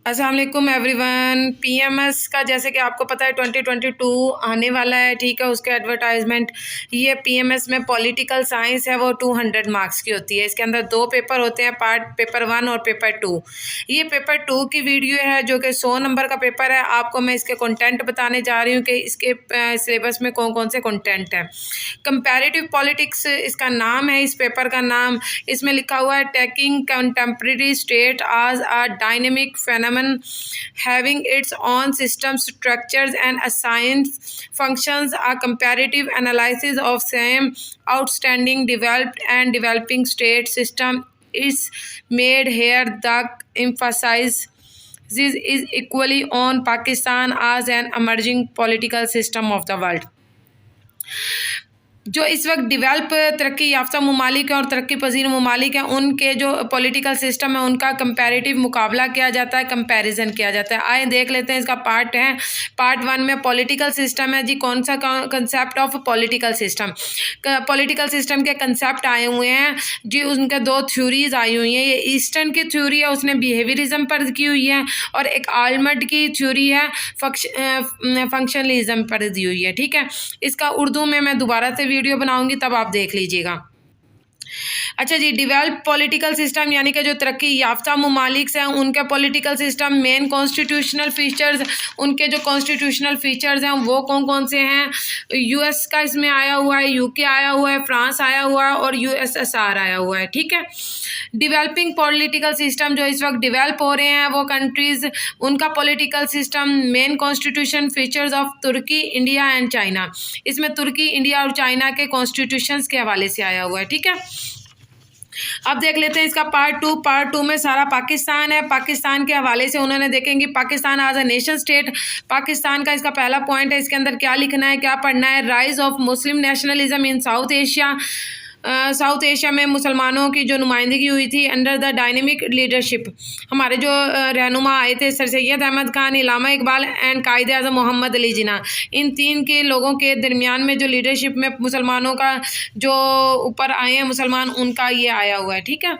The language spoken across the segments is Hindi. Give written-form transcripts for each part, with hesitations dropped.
अस्सलाम वालेकुम एवरीवन। पीएमएस का जैसे कि आपको पता है 2022 आने वाला है, ठीक है। उसके एडवर्टाइजमेंट ये पीएमएस में पॉलिटिकल साइंस है वो 200 मार्क्स की होती है। इसके अंदर 2 पेपर होते हैं, पेपर 1 और पेपर 2। ये पेपर 2 की वीडियो है जो कि 100 नंबर का पेपर है। आपको मैं इसके कंटेंट बताने जा रही हूँ कि इसके सिलेबस में कौन कौन से कंटेंट है। कंपैरेटिव पॉलिटिक्स इसका नाम है, इस पेपर का नाम। इसमें लिखा हुआ है taking contemporary state as a dynamic phenomenon having its own system structures and assigned functions. A comparative analysis of same outstanding developed and developing state system is made here. The emphasis is equally on Pakistan as an emerging political system of the world. जो इस वक्त डेवलप तरक्की याफ्ता ममालिक हैं और तरक्की पजीर ममालिक हैं, उनके जो पॉलिटिकल सिस्टम है उनका कंपैरेटिव मुकाबला किया जाता है, कंपैरिजन किया जाता है। आए देख लेते हैं इसका पार्ट है। पार्ट 1 में पॉलिटिकल सिस्टम है जी। कौन सा concept of political system, political system के कंसेप्ट आए हुए हैं जी। उनके 2 थ्योरीज आई हुई हैं। ये ईस्टर्न की थ्योरी है, उसने बिहेवियरिज्म पर की हुई है, और एक आलमंड की थ्योरी है फंक्शनलिज्म पर दी हुई है, ठीक है। इसका उर्दू में मैं दोबारा से वीडियो बनाऊंगी, तब आप देख लीजिएगा। अच्छा जी, डेवलप पॉलिटिकल सिस्टम यानी कि जो तरक्की याफ्ता ममालिक हैं उनके political system main constitutional features, उनके जो कॉन्स्टिट्यूशनल फीचर्स हैं वो कौन कौन से हैं। यूएस का इसमें आया हुआ है, यूके आया हुआ है, फ्रांस आया हुआ है और यूएसएसआर आया हुआ है, ठीक है। डेवलपिंग पॉलिटिकल सिस्टम जो इस वक्त डेवलप हो रहे हैं वो कंट्रीज़, उनका political system main constitution features of तुर्की, इंडिया एंड चाइना। इसमें तुर्की, इंडिया और चाइना के कॉन्स्टिट्यूशंस के हवाले से आया हुआ है, ठीक है। अब देख लेते हैं इसका पार्ट 2। पार्ट 2 में सारा पाकिस्तान है। पाकिस्तान के हवाले से उन्होंने देखेंगे Pakistan as a nation state. Pakistan का इसका पहला पॉइंट है, इसके अंदर क्या लिखना है, क्या पढ़ना है। Rise of Muslim nationalism in south Asia. South Asia में मुसलमानों की जो नुमाइंदगी हुई थी अंडर द डायनेमिक लीडरशिप। हमारे जो रहनुमा आए थे sir Syed Ahmad Khan, Allama Iqbal and कायदे आज़म मोहम्मद अली जिन्ना, इन 3 के लोगों के दरमियान में जो लीडरशिप में मुसलमानों का जो ऊपर आए हैं मुसलमान, उनका ये आया हुआ है, ठीक है।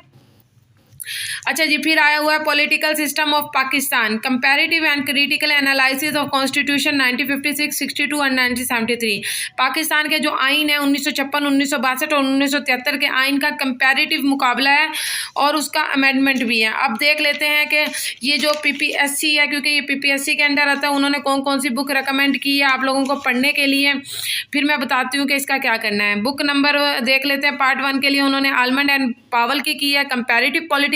अच्छा जी, फिर आया हुआ है political system of Pakistan, comparative and critical analysis of constitution 1956, 62 and 1973। Pakistan के जो आइन है 1956, 1962 और 1973 के आइन का कंपैरेटिव मुकाबला है और उसका अमेंडमेंट भी है। अब देख लेते हैं कि ये जो पीपीएससी है, क्योंकि ये पीपीएससी के अंडर आता है, उन्होंने कौन कौन सी बुक रिकमेंड की है आप लोगों को पढ़ने के लिए। फिर मैं बताती हूँ कि इसका क्या करना है। बुक नंबर देख लेते हैं। पार्ट 1 के लिए उन्होंने आलमंड एंड पावल की है comparative politics.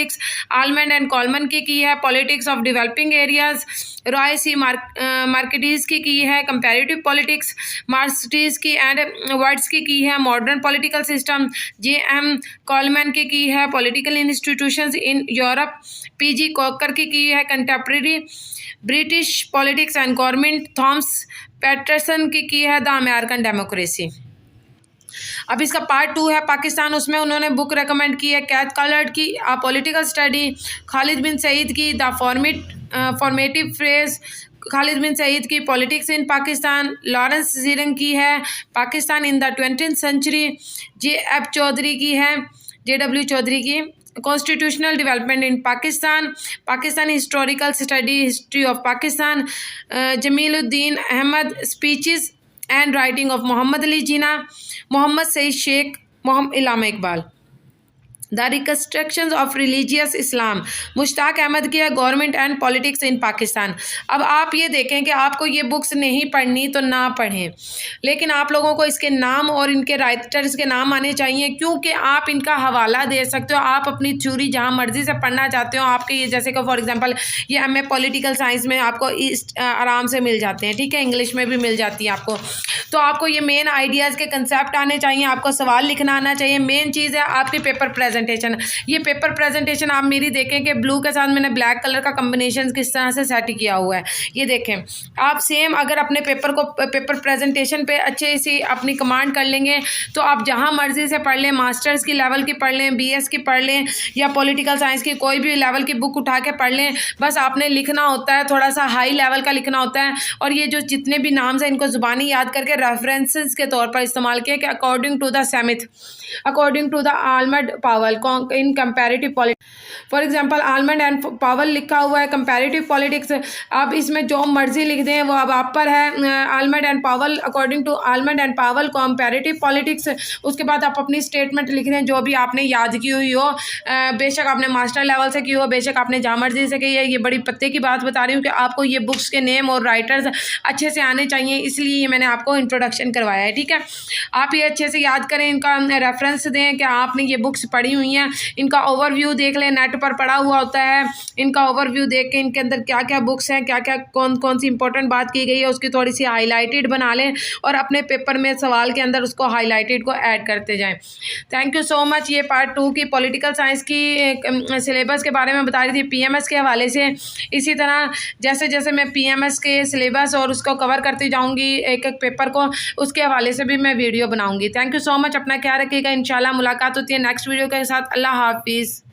Almond and Coleman की है politics of developing areas. Roy C Macridis की है कंपैरेटिव पॉलिटिक्स। मार्क्सटीज की एंड वर्ड्स की है modern political system. J M. Colman की है political institutions in Europe. P G. Cocker की है contemporary British politics and government. Thomas Patterson की है द अमेरिकन डेमोक्रेसी। अब इसका पार्ट 2 है पाकिस्तान, उसमें उन्होंने बुक रेकमेंड की है कैथ कॉलर्ड की a political study. Khalid bin Sayeed की the formative phase. Khalid bin Sayeed की politics in Pakistan. Lawrence Ziring की है Pakistan in the 20th century. J F. Chaudhry की है J.W. चौधरी की constitutional development in Pakistan. Pakistan historical study, history of Pakistan. Jamiluddin Ahmad speeches and writing of Mohammad Ali Jinnah. Mohammad Saeed Sheikh, Allama Iqbal. The reconstruction of religious Islam. Mushtaq Ahmad की है government and politics in Pakistan. अब आप ये देखें कि आपको ये बुक्स नहीं पढ़नी तो ना पढ़ें, लेकिन आप लोगों को इसके नाम और इनके राइटर्स के नाम आने चाहिए, क्योंकि आप इनका हवाला दे सकते हो। आप अपनी थ्योरी जहाँ मर्जी से पढ़ना चाहते हो, आपके ये जैसे कि फॉर एग्जांपल ये एमए पॉलिटिकल साइंस में आपको आराम से मिल जाते हैं, ठीक है। इंग्लिश में भी मिल जाती है आपको। तो आपको ये मेन आइडियाज़ के कंसेप्ट आने चाहिए, आपको सवाल लिखना आना चाहिए। मेन चीज़ है आपकी पेपर प्रेजेंटेशन। ये पेपर प्रेजेंटेशन आप मेरी देखें कि ब्लू के साथ मैंने ब्लैक कलर का कॉम्बिनेशन किस तरह से सेट किया हुआ है, ये देखें आप। सेम अगर अपने पेपर प्रेजेंटेशन पे अच्छे से अपनी कमांड कर लेंगे तो आप जहां मर्जी से पढ़ लें, मास्टर्स की लेवल की पढ़ लें, बीएस की पढ़ लें या पॉलिटिकल साइंस की कोई भी लेवल की बुक उठा के पढ़ लें। बस आपने लिखना होता है, थोड़ा सा हाई लेवल का लिखना होता है, और ये जो जितने भी नाम्स हैं इनको ज़ुबानी याद करके रेफरेंसेस के तौर पर इस्तेमाल किया कि according to the Smith, according to the Almond Powell, Powell in comparative politics. For example Almond and Powell लिखा हुआ है कंपैरेटिव पॉलिटिक्स, आप इसमें जो मर्जी लिख दें वो अब आप पर है। आलमंड एंड पावल, अकॉर्डिंग टू आलमंड एंड पावल कंपैरेटिव पॉलिटिक्स। उसके बाद आप अपनी स्टेटमेंट लिख दें जो भी आपने याद की हुई हो, बेशक आपने मास्टर लेवल से की हो, बेशक आपने जहाँ मर्जी से की है। ये बड़ी पत्ते की बात बता रही हूँ कि आपको ये बुक्स के नेम और राइटर्स अच्छे से आने चाहिए, इसलिए ये मैंने आपको इंट्रोडक्शन करवाया है। ठीक है, आप ये अच्छे से याद करें, इनका रेफरेंस दें कि आपने ये बुक्स पढ़ी हुई हैं, इनका ओवरव्यू देख लें, नेट पर पड़ा हुआ होता है। इनका ओवरव्यू देख के इनके अंदर क्या क्या बुक्स हैं, क्या क्या कौन कौन सी इंपॉर्टेंट बात की गई है, उसकी थोड़ी सी हाईलाइटेड बना लें और अपने पेपर में सवाल के अंदर उसको हाईलाइटेड को ऐड करते जाएं। Thank you so much. ये पार्ट 2 की पॉलिटिकल साइंस की सिलेबस के बारे में बता रही थी पीएमएस के हवाले से। इसी तरह जैसे जैसे मैं पीएमएस के सिलेबस और उसको कवर करती जाऊंगी एक एक पेपर को, उसके हवाले से भी मैं वीडियो बनाऊंगी। Thank you so much. अपना ख्याल रखिएगा। इंशाल्लाह मुलाकात होती है नेक्स्ट वीडियो के साथ। अल्लाह हाफिज़।